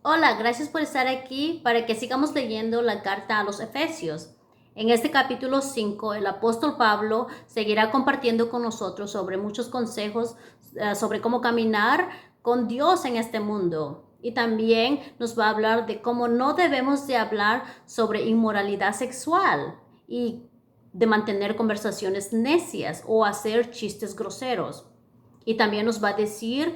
Hola, gracias por estar aquí para que sigamos leyendo la carta a los Efesios. En este capítulo 5, el apóstol Pablo seguirá compartiendo con nosotros sobre muchos consejos sobre cómo caminar con Dios en este mundo. Y también nos va a hablar de cómo no debemos de hablar sobre inmoralidad sexual y de mantener conversaciones necias o hacer chistes groseros. Y también nos va a decir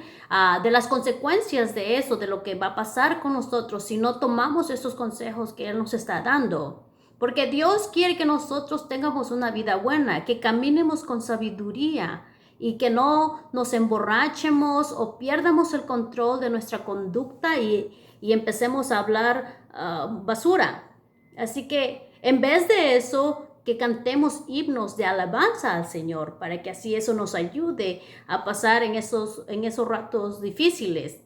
de las consecuencias de eso, de lo que va a pasar con nosotros si no tomamos estos consejos que Él nos está dando. Porque Dios quiere que nosotros tengamos una vida buena, que caminemos con sabiduría y que no nos emborrachemos o pierdamos el control de nuestra conducta y empecemos a hablar basura. Así que en vez de eso, que cantemos himnos de alabanza al Señor, para que así eso nos ayude a pasar en esos ratos difíciles.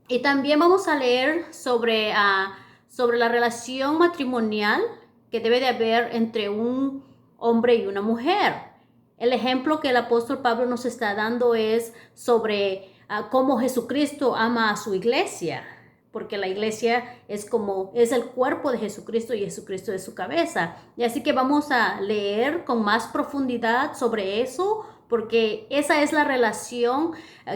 Y también vamos a leer sobre la relación matrimonial que debe de haber entre un hombre y una mujer. El ejemplo que el apóstol Pablo nos está dando es sobre cómo Jesucristo ama a su iglesia, porque la iglesia es el cuerpo de Jesucristo y Jesucristo es su cabeza. Y así que vamos a leer con más profundidad sobre eso, porque esa es la relación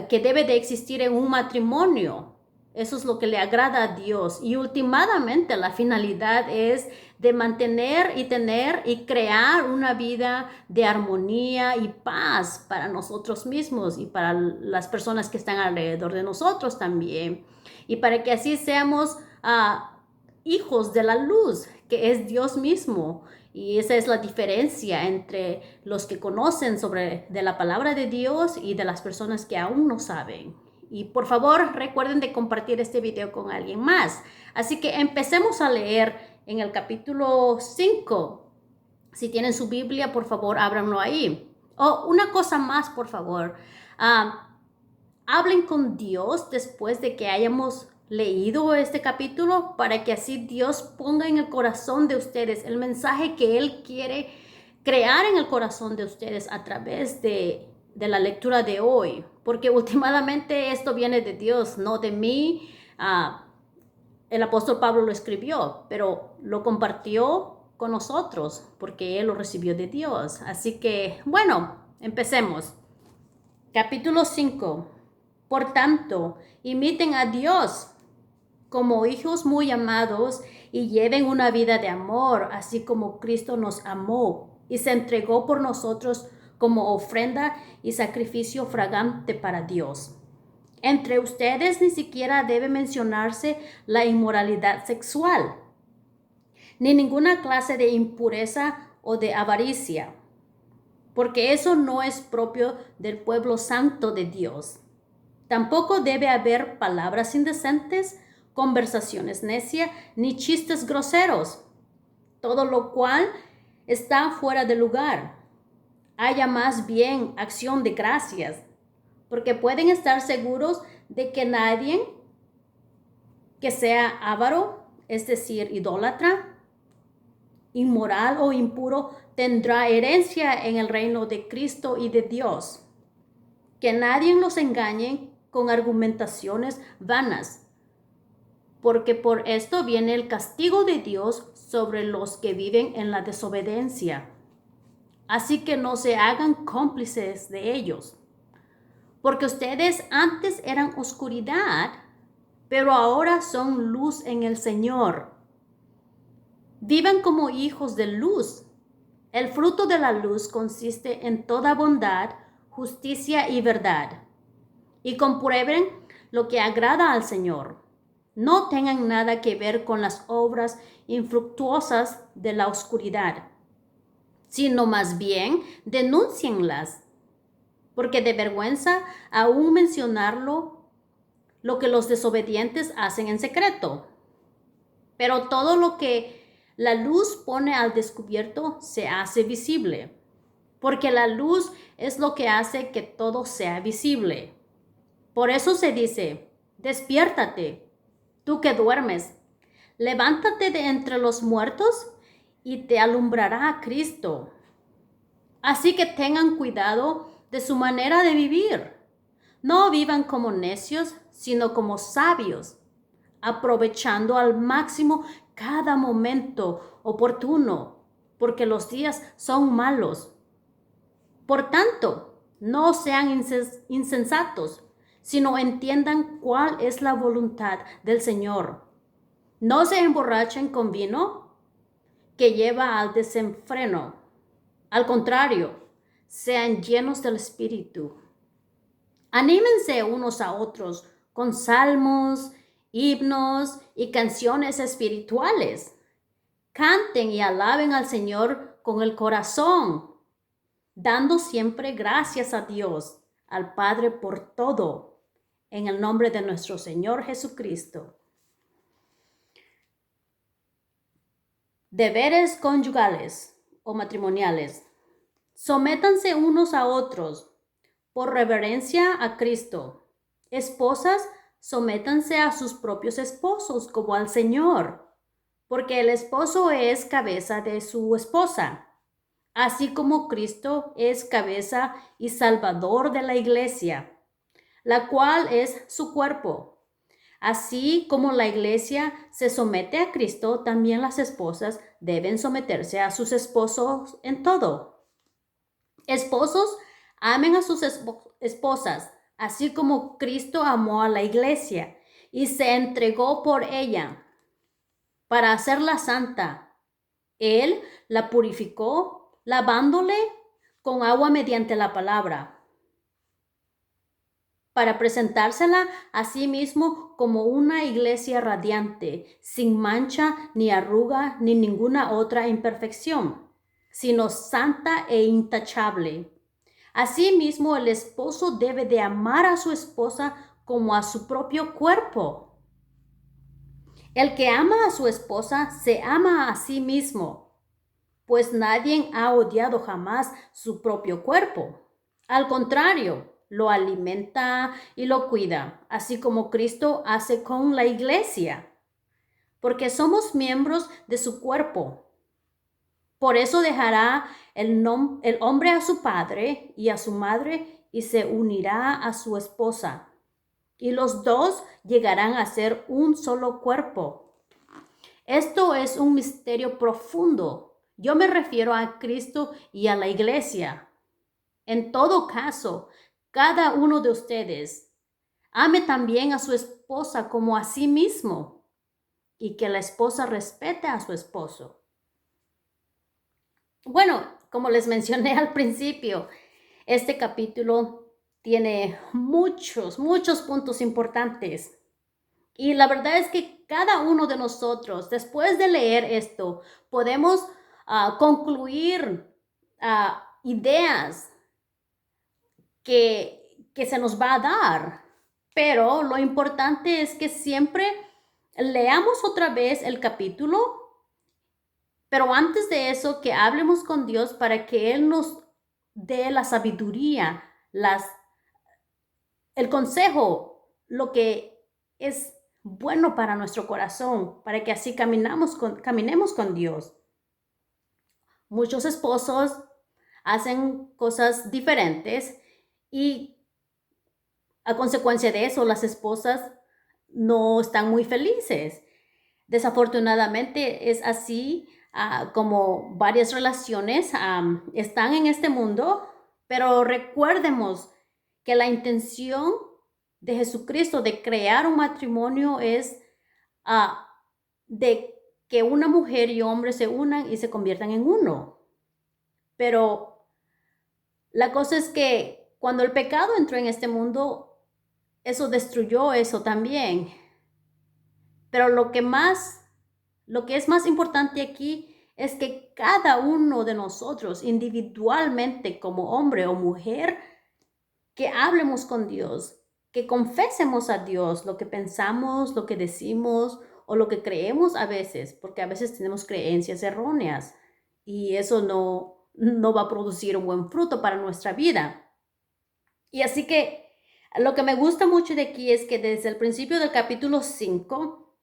que debe de existir en un matrimonio. Eso es lo que le agrada a Dios. Y últimamente la finalidad es de mantener y tener y crear una vida de armonía y paz para nosotros mismos y para las personas que están alrededor de nosotros también. Y para que así seamos hijos de la luz, que es Dios mismo. Y esa es la diferencia entre los que conocen de la palabra de Dios y de las personas que aún no saben. Y por favor, recuerden de compartir este video con alguien más. Así que empecemos a leer en el capítulo 5. Si tienen su Biblia, por favor, ábranlo ahí. Una cosa más, por favor. Hablen con Dios después de que hayamos leído este capítulo para que así Dios ponga en el corazón de ustedes el mensaje que Él quiere crear en el corazón de ustedes a través de la lectura de hoy, porque últimamente esto viene de Dios, no de mí. El apóstol Pablo lo escribió, pero lo compartió con nosotros porque Él lo recibió de Dios. Así que, bueno, empecemos. Capítulo 5. Por tanto, imiten a Dios como hijos muy amados y lleven una vida de amor, así como Cristo nos amó y se entregó por nosotros como ofrenda y sacrificio fragante para Dios. Entre ustedes ni siquiera debe mencionarse la inmoralidad sexual, ni ninguna clase de impureza o de avaricia, porque eso no es propio del pueblo santo de Dios. Tampoco debe haber palabras indecentes, conversaciones necias, ni chistes groseros, todo lo cual está fuera de lugar. Haya más bien acción de gracias, porque pueden estar seguros de que nadie que sea avaro, es decir, idólatra, inmoral o impuro, tendrá herencia en el reino de Cristo y de Dios. Que nadie los engañe con argumentaciones vanas, porque por esto viene el castigo de Dios sobre los que viven en la desobediencia. Así que no se hagan cómplices de ellos, porque ustedes antes eran oscuridad, pero ahora son luz en el Señor. Vivan como hijos de luz. El fruto de la luz consiste en toda bondad, justicia y verdad. Y comprueben lo que agrada al Señor. No tengan nada que ver con las obras infructuosas de la oscuridad, sino más bien denúncienlas, porque de vergüenza aún mencionarlo lo que los desobedientes hacen en secreto. Pero todo lo que la luz pone al descubierto se hace visible, porque la luz es lo que hace que todo sea visible. Por eso se dice, despiértate, tú que duermes, levántate de entre los muertos y te alumbrará Cristo. Así que tengan cuidado de su manera de vivir. No vivan como necios, sino como sabios. aprovechando al máximo cada momento oportuno, porque los días son malos. Por tanto, no sean insensatos, sino entiendan cuál es la voluntad del Señor. No se emborrachen con vino que lleva al desenfreno. Al contrario, sean llenos del Espíritu. Anímense unos a otros con salmos, himnos y canciones espirituales. Canten y alaben al Señor con el corazón, dando siempre gracias a Dios, al Padre por todo, en el nombre de nuestro Señor Jesucristo. Deberes conyugales o matrimoniales. Sométanse unos a otros por reverencia a Cristo. Esposas, sométanse a sus propios esposos como al Señor, porque el esposo es cabeza de su esposa, así como Cristo es cabeza y salvador de la iglesia, la cual es su cuerpo. Así como la iglesia se somete a Cristo, también las esposas deben someterse a sus esposos en todo. Esposos, amen a sus esposas, así como Cristo amó a la iglesia y se entregó por ella para hacerla santa. Él la purificó, lavándole con agua mediante la palabra, para presentársela a sí mismo como una iglesia radiante, sin mancha, ni arruga, ni ninguna otra imperfección, sino santa e intachable. Asimismo, el esposo debe de amar a su esposa como a su propio cuerpo. El que ama a su esposa se ama a sí mismo, pues nadie ha odiado jamás su propio cuerpo. Al contrario, lo alimenta y lo cuida, así como Cristo hace con la iglesia, porque somos miembros de su cuerpo. Por eso dejará el hombre a su padre y a su madre y se unirá a su esposa. Y los dos llegarán a ser un solo cuerpo. Esto es un misterio profundo. Yo me refiero a Cristo y a la iglesia. En todo caso, cada uno de ustedes ame también a su esposa como a sí mismo y que la esposa respete a su esposo. Bueno, como les mencioné al principio, este capítulo tiene muchos puntos importantes. Y la verdad es que cada uno de nosotros, después de leer esto, podemos concluir ideas que se nos va a dar. Pero lo importante es que siempre leamos otra vez el capítulo, pero antes de eso, que hablemos con Dios para que Él nos dé la sabiduría, el consejo, lo que es bueno para nuestro corazón, para que así caminemos con Dios. Muchos esposos hacen cosas diferentes y a consecuencia de eso, las esposas no están muy felices. Desafortunadamente es así como varias relaciones están en este mundo, pero recordemos que la intención de Jesucristo de crear un matrimonio es de que una mujer y hombre se unan y se conviertan en uno. Pero la cosa es que cuando el pecado entró en este mundo, eso destruyó eso también. Pero lo que es más importante aquí es que cada uno de nosotros individualmente como hombre o mujer, que hablemos con Dios, que confesemos a Dios lo que pensamos, lo que decimos o lo que creemos a veces, porque a veces tenemos creencias erróneas y eso no va a producir un buen fruto para nuestra vida. Y así que lo que me gusta mucho de aquí es que desde el principio del capítulo 5,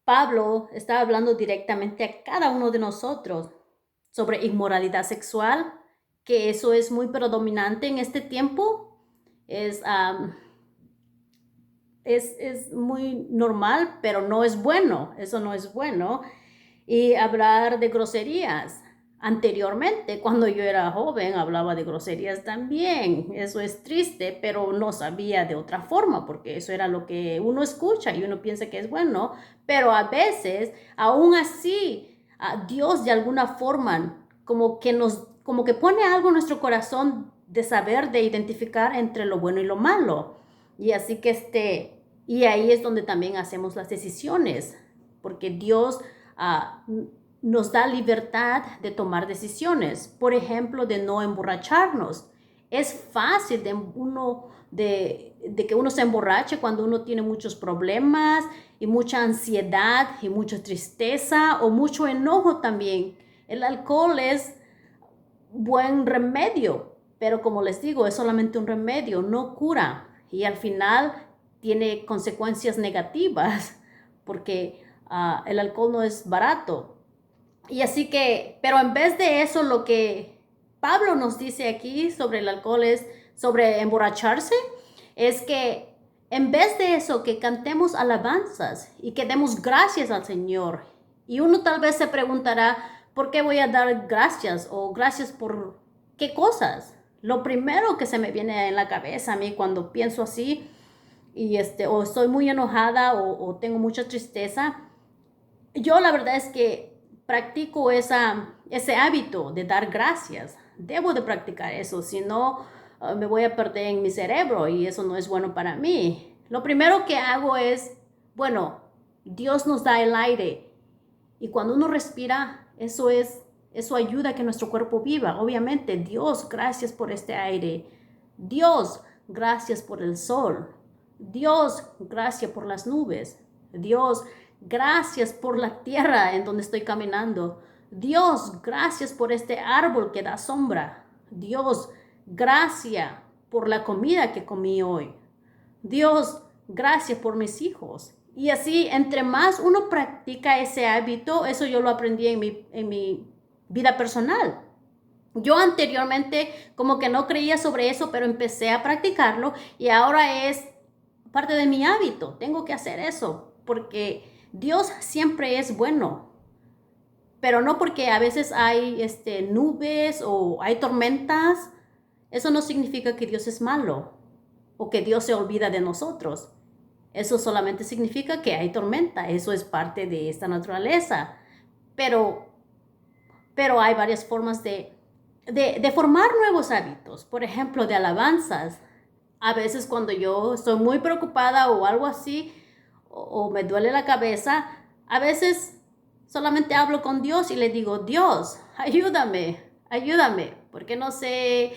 Pablo está hablando directamente a cada uno de nosotros sobre inmoralidad sexual, que eso es muy predominante en este tiempo. es muy normal, pero no es bueno. Eso no es bueno. Y hablar de groserías. Anteriormente, cuando yo era joven, hablaba de groserías también. Eso es triste, pero no sabía de otra forma, porque eso era lo que uno escucha y uno piensa que es bueno. Pero a veces, aún así, Dios de alguna forma como que pone algo en nuestro corazón de saber, de identificar entre lo bueno y lo malo. Y así que y ahí es donde también hacemos las decisiones, porque Dios nos da libertad de tomar decisiones. Por ejemplo, de no emborracharnos. Es fácil de que uno se emborrache cuando uno tiene muchos problemas y mucha ansiedad y mucha tristeza o mucho enojo también. El alcohol es buen remedio, pero como les digo, es solamente un remedio, no cura. Y al final tiene consecuencias negativas porque el alcohol no es barato. Y así que, pero en vez de eso, lo que Pablo nos dice aquí sobre el alcohol es sobre emborracharse, es que en vez de eso, que cantemos alabanzas y que demos gracias al Señor. Y uno tal vez se preguntará, ¿por qué voy a dar gracias? O gracias por qué cosas. Lo primero que se me viene en la cabeza a mí cuando pienso así, y o estoy muy enojada o tengo mucha tristeza, yo la verdad es que practico ese hábito de dar gracias. Debo de practicar eso, si no me voy a perder en mi cerebro y eso no es bueno para mí. Lo primero que hago es, bueno, Dios nos da el aire y cuando uno respira, eso ayuda a que nuestro cuerpo viva. Obviamente, Dios, gracias por este aire. Dios, gracias por el sol. Dios, gracias por las nubes. Dios, gracias por la tierra en donde estoy caminando. Dios, gracias por este árbol que da sombra. Dios, gracias por la comida que comí hoy. Dios, gracias por mis hijos. Y así, entre más uno practica ese hábito, eso yo lo aprendí en mi vida personal. Yo anteriormente como que no creía sobre eso, pero empecé a practicarlo y ahora es parte de mi hábito. Tengo que hacer eso porque Dios siempre es bueno, pero no porque a veces hay nubes o hay tormentas. Eso no significa que Dios es malo o que Dios se olvida de nosotros. Eso solamente significa que hay tormenta. Eso es parte de esta naturaleza. Pero, pero hay varias formas de formar nuevos hábitos. Por ejemplo, de alabanzas. A veces cuando yo estoy muy preocupada o algo así, o me duele la cabeza, a veces solamente hablo con Dios y le digo, Dios, ayúdame, ayúdame, porque no sé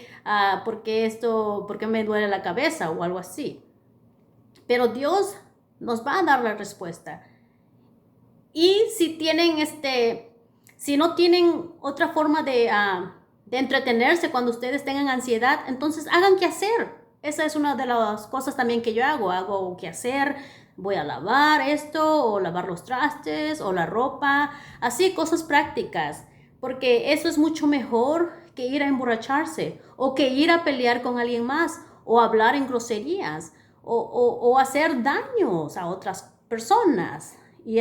por qué me duele la cabeza o algo así. Pero Dios nos va a dar la respuesta. Y si no tienen otra forma de entretenerse cuando ustedes tengan ansiedad, entonces hagan qué hacer. Esa es una de las cosas también que yo hago. Hago qué hacer, voy a lavar esto, o lavar los trastes, o la ropa, así cosas prácticas. Porque eso es mucho mejor que ir a emborracharse, o que ir a pelear con alguien más, o hablar en groserías, o hacer daños a otras personas. Y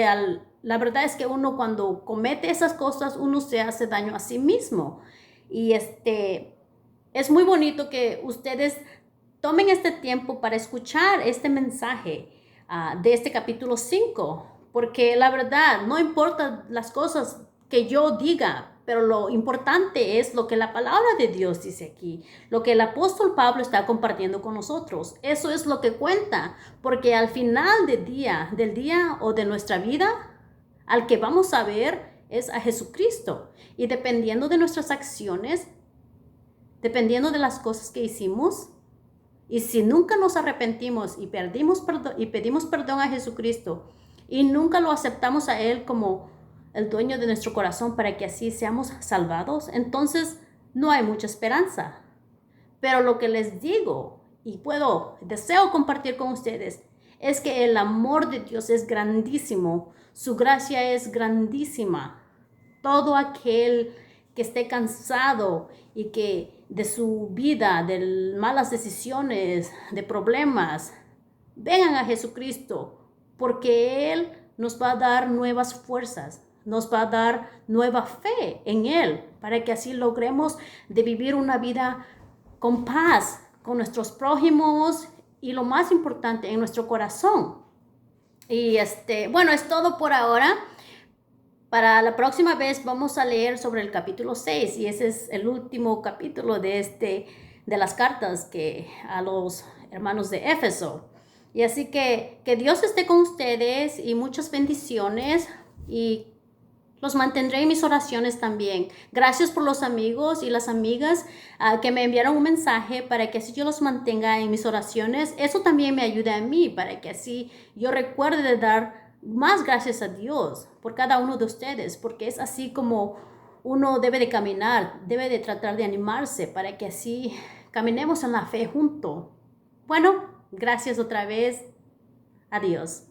la verdad es que uno cuando comete esas cosas, uno se hace daño a sí mismo. Y es muy bonito que ustedes tomen este tiempo para escuchar este mensaje de este capítulo 5, porque la verdad, no importa las cosas que yo diga, pero lo importante es lo que la palabra de Dios dice aquí, lo que el apóstol Pablo está compartiendo con nosotros. Eso es lo que cuenta, porque al final del día o de nuestra vida, al que vamos a ver es a Jesucristo. Y dependiendo de nuestras acciones, dependiendo de las cosas que hicimos, y si nunca nos arrepentimos y pedimos perdón a Jesucristo y nunca lo aceptamos a Él como el dueño de nuestro corazón para que así seamos salvados, entonces no hay mucha esperanza. Pero lo que les digo y deseo compartir con ustedes es que el amor de Dios es grandísimo, su gracia es grandísima. Todo aquel que esté cansado y que de su vida, de malas decisiones, de problemas, vengan a Jesucristo, porque Él nos va a dar nuevas fuerzas, nos va a dar nueva fe en Él, para que así logremos de vivir una vida con paz, con nuestros prójimos y lo más importante, en nuestro corazón. Y bueno, es todo por ahora. Para la próxima vez vamos a leer sobre el capítulo 6 y ese es el último capítulo de las cartas que a los hermanos de Éfeso. Y así que Dios esté con ustedes y muchas bendiciones y los mantendré en mis oraciones también. Gracias por los amigos y las amigas que me enviaron un mensaje para que así yo los mantenga en mis oraciones. Eso también me ayuda a mí para que así yo recuerde de dar más gracias a Dios por cada uno de ustedes, porque es así como uno debe de caminar, debe de tratar de animarse para que así caminemos en la fe juntos. Bueno, gracias otra vez. Adiós.